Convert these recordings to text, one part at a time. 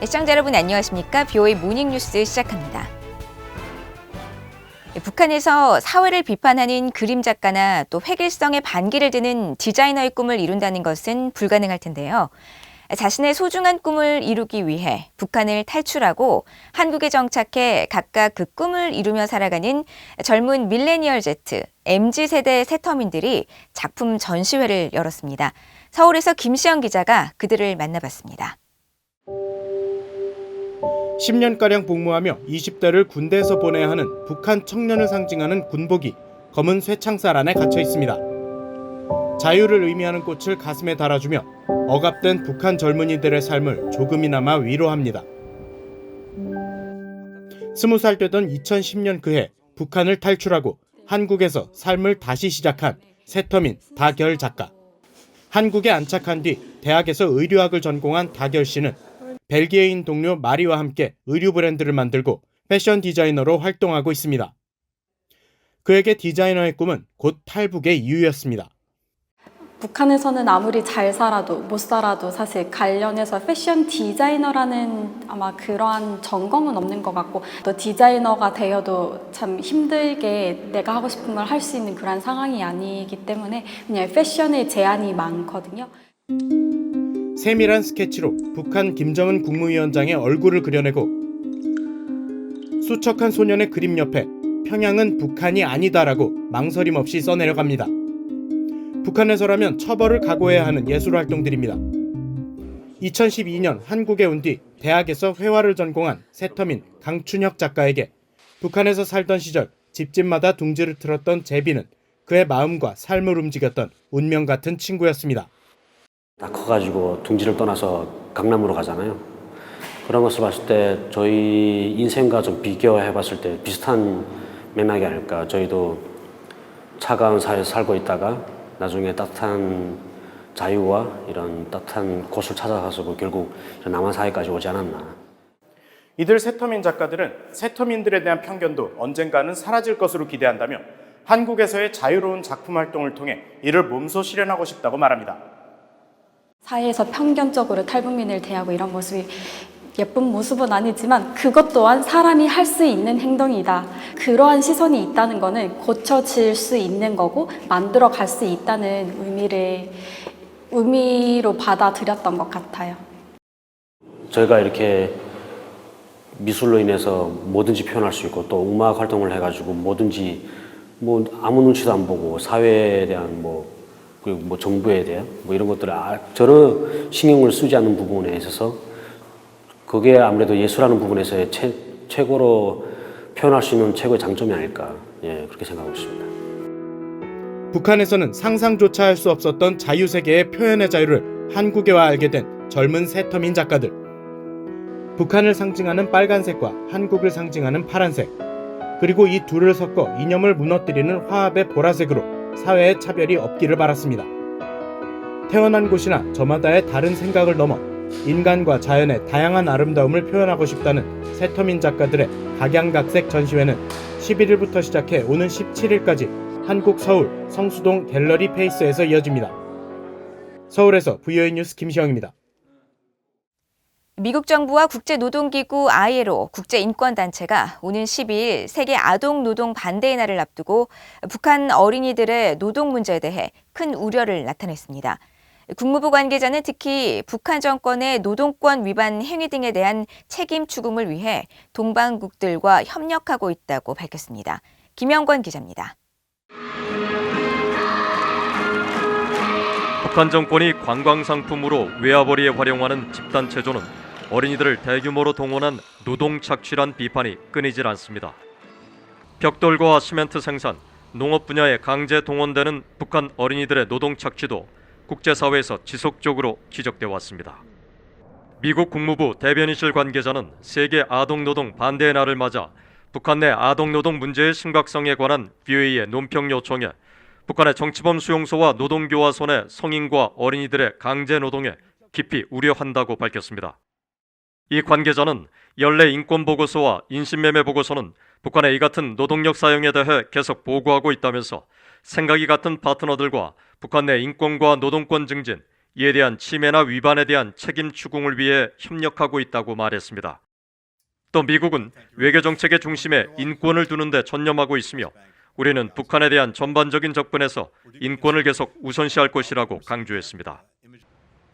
시청자 여러분 안녕하십니까? BOA 모닝뉴스 시작합니다. 북한에서 사회를 비판하는 그림 작가나 또 획일성의 반기를 드는 디자이너의 꿈을 이룬다는 것은 불가능할 텐데요. 자신의 소중한 꿈을 이루기 위해 북한을 탈출하고 한국에 정착해 각각 그 꿈을 이루며 살아가는 젊은 밀레니얼 Z, MZ세대 새터민들이 작품 전시회를 열었습니다. 서울에서 김시영 기자가 그들을 만나봤습니다. 10년가량 복무하며 20대를 군대에서 보내야 하는 북한 청년을 상징하는 군복이 검은 쇠창살 안에 갇혀 있습니다. 자유를 의미하는 꽃을 가슴에 달아주며 억압된 북한 젊은이들의 삶을 조금이나마 위로합니다. 20살 되던 2010년 그해 북한을 탈출하고 한국에서 삶을 다시 시작한 새터민 다결 작가. 한국에 안착한 뒤 대학에서 의류학을 전공한 다결 씨는 벨기에인 동료 마리와 함께 의류 브랜드를 만들고 패션 디자이너로 활동하고 있습니다. 그에게 디자이너의 꿈은 곧 탈북의 이유였습니다. 북한에서는 아무리 잘 살아도 못 살아도 사실 관련해서 패션 디자이너라는 아마 그러한 전공은 없는 것 같고, 또 디자이너가 되어도 참 힘들게 내가 하고 싶은 걸 할 수 있는 그런 상황이 아니기 때문에 그냥 패션에 제한이 많거든요. 세밀한 스케치로 북한 김정은 국무위원장의 얼굴을 그려내고 수척한 소년의 그림 옆에 평양은 북한이 아니다라고 망설임 없이 써내려갑니다. 북한에서라면 처벌을 각오해야 하는 예술 활동들입니다. 2012년 한국에 온 뒤 대학에서 회화를 전공한 새터민 강춘혁 작가에게 북한에서 살던 시절 집집마다 둥지를 틀었던 제비는 그의 마음과 삶을 움직였던 운명 같은 친구였습니다. 다 커가지고 둥지를 떠나서 강남으로 가잖아요. 그런 것을 봤을 때 저희 인생과 좀 비교해봤을 때 비슷한 맥락이 아닐까. 저희도 차가운 사회에서 살고 있다가 나중에 따뜻한 자유와 이런 따뜻한 곳을 찾아가서 결국 남한 사회까지 오지 않았나. 이들 새터민 작가들은 새터민들에 대한 편견도 언젠가는 사라질 것으로 기대한다며 한국에서의 자유로운 작품 활동을 통해 이를 몸소 실현하고 싶다고 말합니다. 사회에서 편견적으로 탈북민을 대하고 이런 모습이 예쁜 모습은 아니지만 그것 또한 사람이 할 수 있는 행동이다. 그러한 시선이 있다는 거는 고쳐질 수 있는 거고 만들어 갈 수 있다는 의미로 받아들였던 것 같아요. 저희가 이렇게 미술로 인해서 뭐든지 표현할 수 있고 또 음악 활동을 해가지고 뭐든지 아무 눈치도 안 보고 사회에 대한 그리고 정부에 대한 이런 것들을 전혀 신경을 쓰지 않는 부분에 있어서 그게 아무래도 예술하는 부분에서의 최고로 표현할 수 있는 최고의 장점이 아닐까, 그렇게 생각하고 있습니다. 북한에서는 상상조차 할 수 없었던 자유세계의 표현의 자유를 한국에 와 알게 된 젊은 새터민 작가들. 북한을 상징하는 빨간색과 한국을 상징하는 파란색, 그리고 이 둘을 섞어 이념을 무너뜨리는 화합의 보라색으로 사회의 차별이 없기를 바랐습니다. 태어난 곳이나 저마다의 다른 생각을 넘어 인간과 자연의 다양한 아름다움을 표현하고 싶다는 새터민 작가들의 각양각색 전시회는 11일부터 시작해 오는 17일까지 한국 서울 성수동 갤러리 페이스에서 이어집니다. 서울에서 BOA 뉴스 김시영입니다. 미국 정부와 국제노동기구 ILO 국제인권단체가 오는 12일 세계 아동노동 반대의 날을 앞두고 북한 어린이들의 노동 문제에 대해 큰 우려를 나타냈습니다. 국무부 관계자는 특히 북한 정권의 노동권 위반 행위 등에 대한 책임 추궁을 위해 동방국들과 협력하고 있다고 밝혔습니다. 김영권 기자입니다. 북한 정권이 관광상품으로 외화벌이에 활용하는 집단체조는 어린이들을 대규모로 동원한 노동 착취란 비판이 끊이질 않습니다. 벽돌과 시멘트 생산, 농업 분야에 강제 동원되는 북한 어린이들의 노동 착취도 국제사회에서 지속적으로 지적되어 왔습니다. 미국 국무부 대변인실 관계자는 세계 아동노동 반대의 날을 맞아 북한 내 아동노동 문제의 심각성에 관한 BOA의 논평 요청에 북한의 정치범 수용소와 노동교화소 내 성인과 어린이들의 강제노동에 깊이 우려한다고 밝혔습니다. 이 관계자는 연례 인권보고서와 인신매매 보고서는 북한의 이 같은 노동력 사용에 대해 계속 보고하고 있다면서 생각이 같은 파트너들과 북한 내 인권과 노동권 증진, 이에 대한 침해나 위반에 대한 책임 추궁을 위해 협력하고 있다고 말했습니다. 또 미국은 외교 정책의 중심에 인권을 두는 데 전념하고 있으며 우리는 북한에 대한 전반적인 접근에서 인권을 계속 우선시할 것이라고 강조했습니다.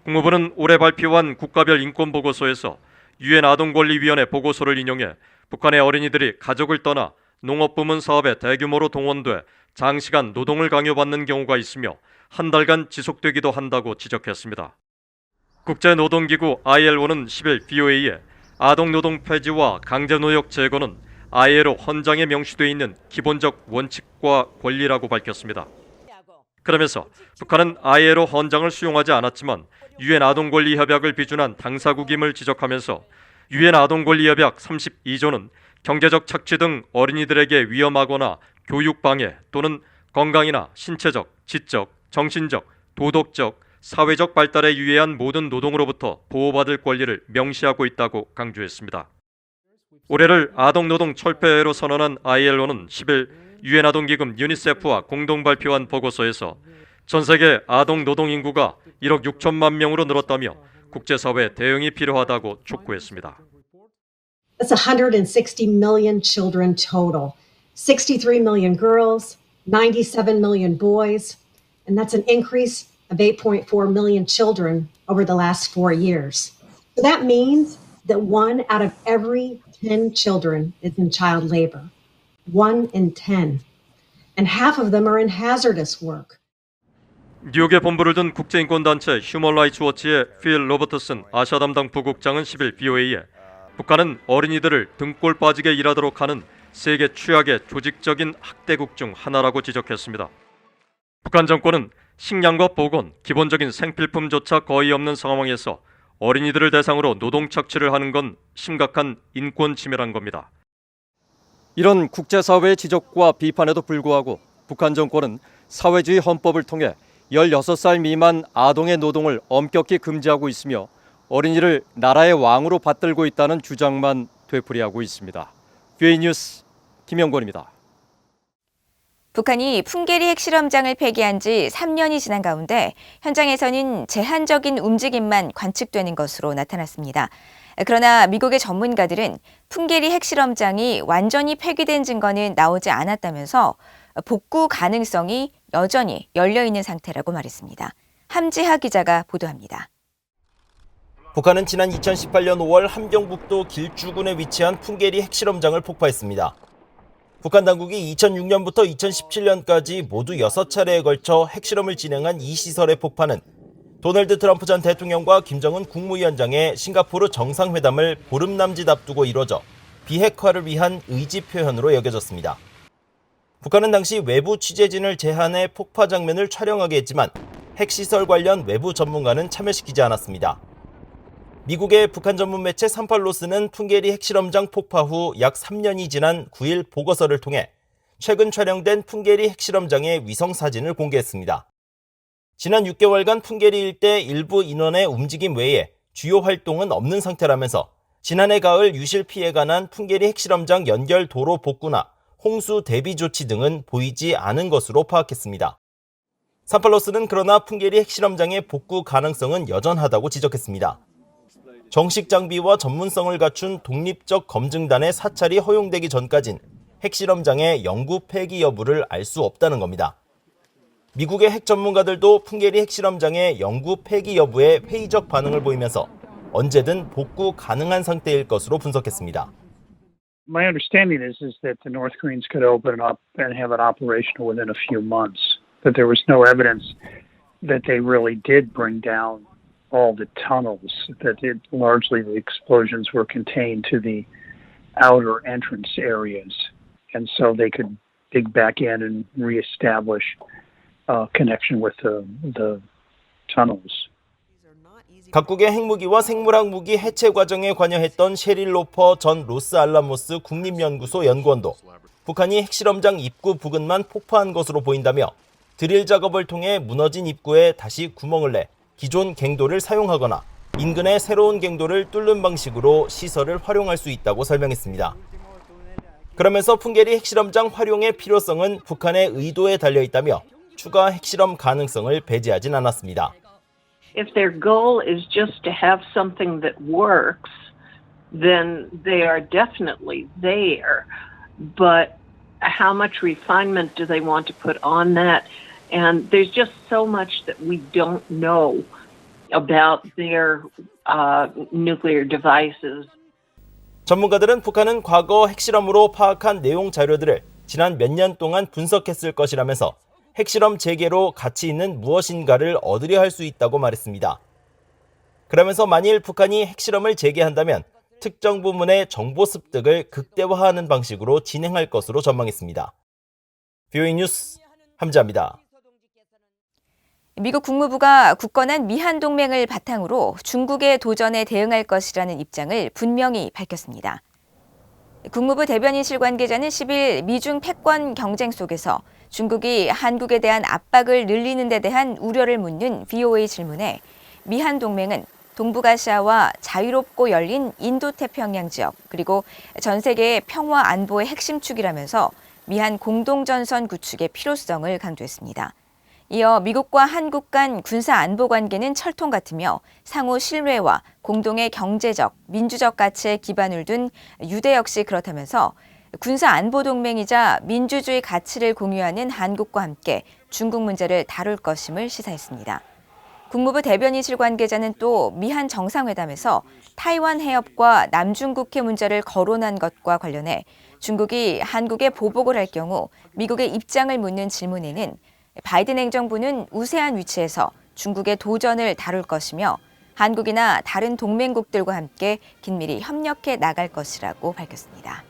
국무부는 올해 발표한 국가별 인권 보고서에서 유엔 아동권리위원회 보고서를 인용해 북한의 어린이들이 가족을 떠나 농업부문 사업에 대규모로 동원돼 장시간 노동을 강요받는 경우가 있으며 한 달간 지속되기도 한다고 지적했습니다. 국제노동기구 ILO는 10일 BOA에 아동노동 폐지와 강제노역 제거는 ILO 헌장에 명시되어 있는 기본적 원칙과 권리라고 밝혔습니다. 그러면서 북한은 ILO 헌장을 수용하지 않았지만 유엔 아동권리협약을 비준한 당사국임을 지적하면서 유엔 아동권리협약 32조는 경제적 착취 등 어린이들에게 위험하거나 교육방해 또는 건강이나 신체적, 지적, 정신적, 도덕적, 사회적 발달에 유해한 모든 노동으로부터 보호받을 권리를 명시하고 있다고 강조했습니다. 올해를 아동노동 철폐해로 선언한 ILO는 10일 유엔 아동기금 유니세프와 공동 발표한 보고서에서 전 세계 아동노동 인구가 1억 6천만 명으로 늘었다며 국제사회 대응이 필요하다고 촉구했습니다. That's 160 million children total. 63 million girls, 97 million boys, and that's an increase of 8.4 million children over the last 4 years. So that means that 1 out of every 10 children is in child labor. 1 in 10. And half of them are in hazardous work. 뉴욕에 본부를 둔 국제인권단체 휴먼 라이츠 워치의 필 로버트슨 아시아 담당 부국장은 10일 BOA에 북한은 어린이들을 등골 빠지게 일하도록 하는 세계 최악의 조직적인 학대국 중 하나라고 지적했습니다. 북한 정권은 식량과 보건, 기본적인 생필품조차 거의 없는 상황에서 어린이들을 대상으로 노동 착취를 하는 건 심각한 인권 침해란 겁니다. 이런 국제사회의 지적과 비판에도 불구하고 북한 정권은 사회주의 헌법을 통해 16살 미만 아동의 노동을 엄격히 금지하고 있으며 어린이를 나라의 왕으로 받들고 있다는 주장만 되풀이하고 있습니다. 뷰이 뉴스 김영권입니다. 북한이 풍계리 핵실험장을 폐기한 지 3년이 지난 가운데 현장에서는 제한적인 움직임만 관측되는 것으로 나타났습니다. 그러나 미국의 전문가들은 풍계리 핵실험장이 완전히 폐기된 증거는 나오지 않았다면서 복구 가능성이 여전히 열려있는 상태라고 말했습니다. 함지하 기자가 보도합니다. 북한은 지난 2018년 5월 함경북도 길주군에 위치한 풍계리 핵실험장을 폭파했습니다. 북한 당국이 2006년부터 2017년까지 모두 6차례에 걸쳐 핵실험을 진행한 이 시설의 폭파는 도널드 트럼프 전 대통령과 김정은 국무위원장의 싱가포르 정상회담을 보름 남짓 앞두고 이뤄져 비핵화를 위한 의지 표현으로 여겨졌습니다. 북한은 당시 외부 취재진을 제한해 폭파 장면을 촬영하게 했지만 핵시설 관련 외부 전문가는 참여시키지 않았습니다. 미국의 북한 전문 매체 산팔로스는 풍계리 핵실험장 폭파 후 약 3년이 지난 9일 보고서를 통해 최근 촬영된 풍계리 핵실험장의 위성 사진을 공개했습니다. 지난 6개월간 풍계리 일대 일부 인원의 움직임 외에 주요 활동은 없는 상태라면서 지난해 가을 유실 피해가 난 풍계리 핵실험장 연결 도로 복구나 홍수 대비 조치 등은 보이지 않은 것으로 파악했습니다. 산팔로스는 그러나 풍계리 핵실험장의 복구 가능성은 여전하다고 지적했습니다. 정식 장비와 전문성을 갖춘 독립적 검증단의 사찰이 허용되기 전까진 핵실험장의 영구 폐기 여부를 알 수 없다는 겁니다. 미국의 핵 전문가들도 풍계리 핵실험장의 영구 폐기 여부에 회의적 반응을 보이면서 언제든 복구 가능한 상태일 것으로 분석했습니다. My understanding is that the North Koreans could open it up and have it operational within a few months. That there was no evidence that they really did bring down all the tunnels, that largely the explosions were contained to the outer entrance areas. And so they could dig back in and reestablish connection with the tunnels. 각국의 핵무기와 생물학 무기 해체 과정에 관여했던 셰릴 로퍼 전 로스알라모스 국립연구소 연구원도 북한이 핵실험장 입구 부근만 폭파한 것으로 보인다며 드릴 작업을 통해 무너진 입구에 다시 구멍을 내 기존 갱도를 사용하거나 인근의 새로운 갱도를 뚫는 방식으로 시설을 활용할 수 있다고 설명했습니다. 그러면서 풍계리 핵실험장 활용의 필요성은 북한의 의도에 달려있다며 추가 핵실험 가능성을 배제하진 않았습니다. If their goal is just to have something that works, then they are definitely there. But how much refinement do they want to put on that? And there's just so much that we don't know about their nuclear devices. 전문가들은 북한은 과거 핵실험으로 파악한 내용 자료들을 지난 몇 년 동안 분석했을 것이라면서 핵실험 재개로 가치 있는 무엇인가를 얻으려 할 수 있다고 말했습니다. 그러면서 만일 북한이 핵실험을 재개한다면 특정 부문의 정보 습득을 극대화하는 방식으로 진행할 것으로 전망했습니다. VOA 뉴스 함지아입니다. 미국 국무부가 굳건한 미한 동맹을 바탕으로 중국의 도전에 대응할 것이라는 입장을 분명히 밝혔습니다. 국무부 대변인실 관계자는 10일 미중 패권 경쟁 속에서 중국이 한국에 대한 압박을 늘리는 데 대한 우려를 묻는 VOA 질문에 미한 동맹은 동북아시아와 자유롭고 열린 인도태평양 지역 그리고 전 세계의 평화 안보의 핵심 축이라면서 미한 공동전선 구축의 필요성을 강조했습니다. 이어 미국과 한국 간 군사 안보 관계는 철통 같으며 상호 신뢰와 공동의 경제적, 민주적 가치에 기반을 둔 유대 역시 그렇다면서 군사 안보 동맹이자 민주주의 가치를 공유하는 한국과 함께 중국 문제를 다룰 것임을 시사했습니다. 국무부 대변인실 관계자는 또 미한 정상회담에서 타이완 해협과 남중국해 문제를 거론한 것과 관련해 중국이 한국에 보복을 할 경우 미국의 입장을 묻는 질문에는 바이든 행정부는 우세한 위치에서 중국의 도전을 다룰 것이며 한국이나 다른 동맹국들과 함께 긴밀히 협력해 나갈 것이라고 밝혔습니다.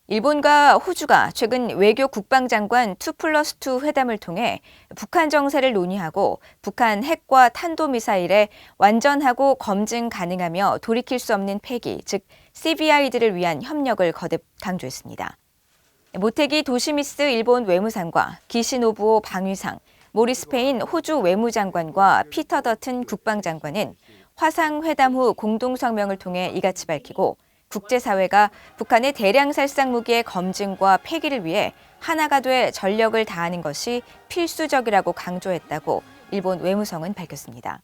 일본과 호주가 최근 외교 국방장관 2+2 회담을 통해 북한 정세를 논의하고 북한 핵과 탄도미사일의 완전하고 검증 가능하며 돌이킬 수 없는 폐기, 즉 CVI들을 위한 협력을 거듭 강조했습니다. 모테기 도시미스 일본 외무상과 기시노부오 방위상, 모리스 페인 호주 외무장관과 피터 더튼 국방장관은 화상회담 후 공동성명을 통해 이같이 밝히고 국제사회가 북한의 대량 살상 무기의 검증과 폐기를 위해 하나가 돼 전력을 다하는 것이 필수적이라고 강조했다고 일본 외무성은 밝혔습니다.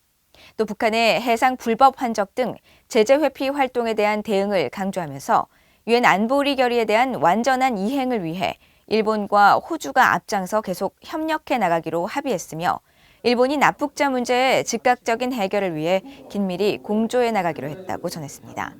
또 북한의 해상 불법 환적 등 제재 회피 활동에 대한 대응을 강조하면서 유엔 안보리 결의에 대한 완전한 이행을 위해 일본과 호주가 앞장서 계속 협력해 나가기로 합의했으며 일본이 납북자 문제의 즉각적인 해결을 위해 긴밀히 공조해 나가기로 했다고 전했습니다.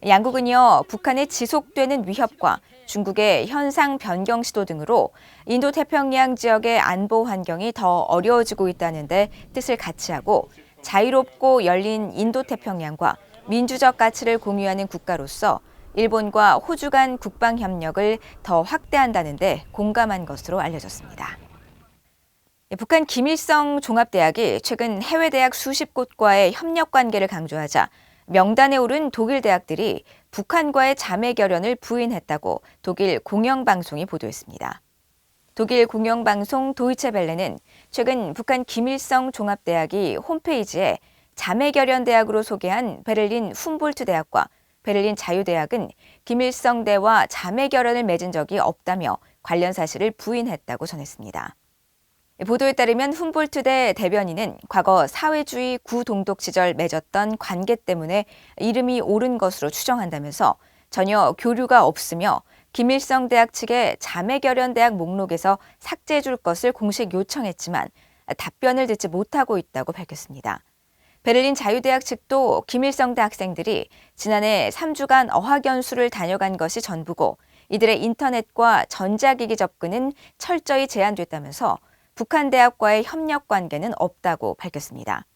양국은요, 북한의 지속되는 위협과 중국의 현상 변경 시도 등으로 인도태평양 지역의 안보 환경이 더 어려워지고 있다는 데 뜻을 같이 하고 자유롭고 열린 인도태평양과 민주적 가치를 공유하는 국가로서 일본과 호주 간 국방 협력을 더 확대한다는 데 공감한 것으로 알려졌습니다. 북한 김일성 종합대학이 최근 해외 대학 수십 곳과의 협력 관계를 강조하자 명단에 오른 독일 대학들이 북한과의 자매 결연을 부인했다고 독일 공영방송이 보도했습니다. 독일 공영방송 도이체벨레는 최근 북한 김일성 종합대학이 홈페이지에 자매 결연 대학으로 소개한 베를린 훔볼트 대학과 베를린 자유대학은 김일성대와 자매 결연을 맺은 적이 없다며 관련 사실을 부인했다고 전했습니다. 보도에 따르면 훔볼트대 대변인은 과거 사회주의 구동독 시절 맺었던 관계 때문에 이름이 옳은 것으로 추정한다면서 전혀 교류가 없으며 김일성 대학 측에 자매결연대학 목록에서 삭제해 줄 것을 공식 요청했지만 답변을 듣지 못하고 있다고 밝혔습니다. 베를린 자유대학 측도 김일성대 학생들이 지난해 3주간 어학연수를 다녀간 것이 전부고 이들의 인터넷과 전자기기 접근은 철저히 제한됐다면서 북한 대학과의 협력 관계는 없다고 밝혔습니다.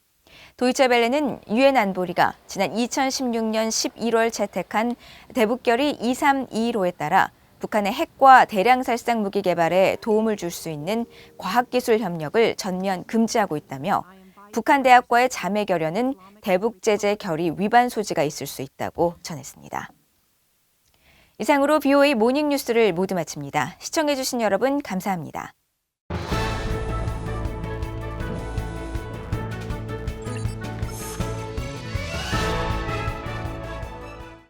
도이체벨레는 유엔 안보리가 지난 2016년 11월 채택한 대북결의 2321호에 따라 북한의 핵과 대량 살상 무기 개발에 도움을 줄 수 있는 과학기술 협력을 전면 금지하고 있다며 북한 대학과의 자매 결연은 대북 제재 결의 위반 소지가 있을 수 있다고 전했습니다. 이상으로 VOA 모닝 뉴스를 모두 마칩니다. 시청해주신 여러분 감사합니다.